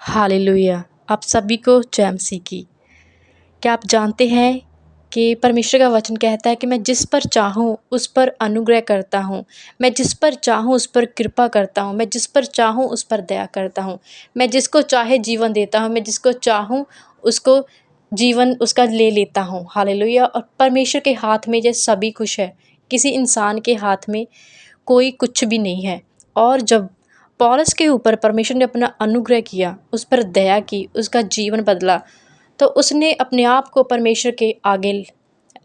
Hallelujah. आप सभी को जय मसीह की। क्या आप जानते हैं कि परमेश्वर का वचन कहता है कि मैं जिस पर चाहूँ उस पर अनुग्रह करता हूँ, मैं जिस पर चाहूँ उस पर कृपा करता हूँ, मैं जिस पर चाहूँ उस पर दया करता हूँ, मैं जिसको चाहे जीवन देता हूँ, मैं जिसको चाहूँ उसको जीवन उसका ले लेता हूँ। हालेलुया। और परमेश्वर के हाथ में ये सभी कुछ है, किसी इंसान के हाथ में कोई कुछ भी नहीं है। और जब पौलुस के ऊपर परमेश्वर ने अपना अनुग्रह किया, उस पर दया की, उसका जीवन बदला, तो उसने अपने आप को परमेश्वर के आगे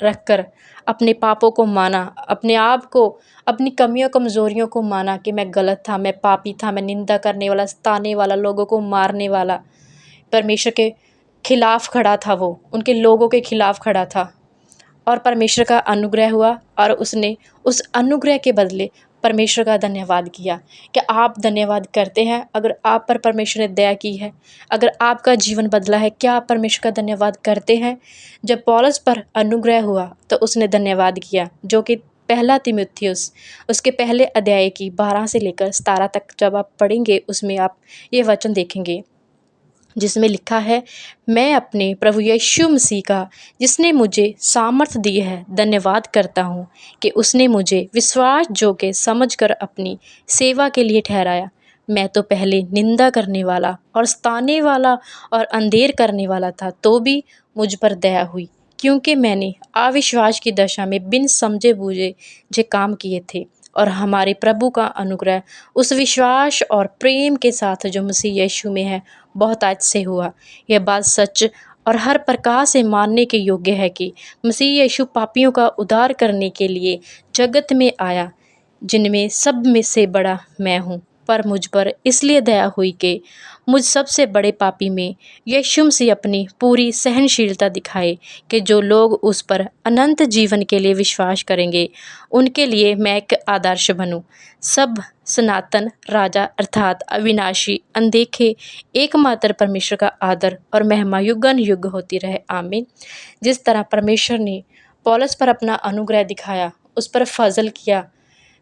रखकर अपने पापों को माना, अपने आप को, अपनी कमियों कमज़ोरियों को माना कि मैं गलत था, मैं पापी था, मैं निंदा करने वाला, सताने वाला, लोगों को मारने वाला, परमेश्वर के खिलाफ खड़ा था। वो उनके लोगों के खिलाफ खड़ा था और परमेश्वर का अनुग्रह हुआ और उसने उस अनुग्रह के बदले परमेश्वर का धन्यवाद किया। क्या आप धन्यवाद करते हैं? अगर आप पर परमेश्वर ने दया की है, अगर आपका जीवन बदला है, क्या आप परमेश्वर का धन्यवाद करते हैं? जब पौलुस पर अनुग्रह हुआ तो उसने धन्यवाद किया, जो कि पहला तीमुथियुस उसके पहले अध्याय की 12 से लेकर 17 तक जब आप पढ़ेंगे उसमें आप ये वचन देखेंगे, जिसमें लिखा है, मैं अपने प्रभु यीशु मसीह का जिसने मुझे सामर्थ्य दी है धन्यवाद करता हूँ कि उसने मुझे विश्वास जोग्य समझकर अपनी सेवा के लिए ठहराया। मैं तो पहले निंदा करने वाला और सताने वाला और अंधेर करने वाला था, तो भी मुझ पर दया हुई, क्योंकि मैंने अविश्वास की दशा में बिन समझे बूझे जे काम किए थे। और हमारे प्रभु का अनुग्रह उस विश्वास और प्रेम के साथ जो मसीह यीशु में है बहुत आज से हुआ। यह बात सच और हर प्रकार से मानने के योग्य है कि मसीह यीशु पापियों का उद्धार करने के लिए जगत में आया, जिनमें सब में से बड़ा मैं हूँ। पर मुझ पर इसलिए दया हुई कि मुझ सबसे बड़े पापी में यीशु मसीह अपनी पूरी सहनशीलता दिखाए कि जो लोग उस पर अनंत जीवन के लिए विश्वास करेंगे उनके लिए मैं एक आदर्श बनूं। सब सनातन राजा अर्थात अविनाशी अनदेखे एकमात्र परमेश्वर का आदर और महिमा युगन युग होती रहे। आमीन। जिस तरह परमेश्वर ने पौलुस पर अपना अनुग्रह दिखाया, उस पर फजल किया,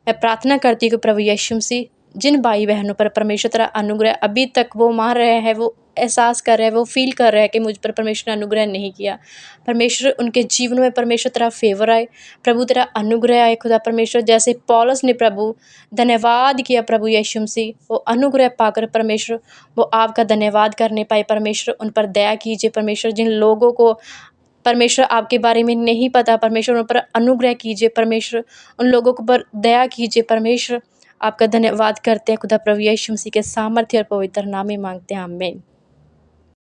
मैं प्रार्थना करती हूँ कि प्रभु यीशु मसीह जिन भाई बहनों पर परमेश्वर तेरा अनुग्रह अभी तक वो मान रहे हैं, वो एहसास कर रहे हैं, वो फील कर रहे हैं कि मुझ पर परमेश्वर ने अनुग्रह नहीं किया, परमेश्वर उनके जीवन में परमेश्वर तेरा फेवर आए, प्रभु तेरा अनुग्रह आए। खुदा परमेश्वर जैसे पौलुस ने प्रभु धन्यवाद किया, प्रभु यीशु मसीह वो अनुग्रह पाकर परमेश्वर वो आपका धन्यवाद करने पाए। परमेश्वर उन पर दया कीजिए। परमेश्वर जिन लोगों को परमेश्वर आपके बारे में नहीं पता, परमेश्वर उन पर अनुग्रह कीजिए। परमेश्वर उन लोगों को पर दया कीजिए। परमेश्वर आपका धन्यवाद करते हैं खुदा प्रभु यीशु मसीह के सामर्थ्य और पवित्र नाम में मांगते हैं, आमीन।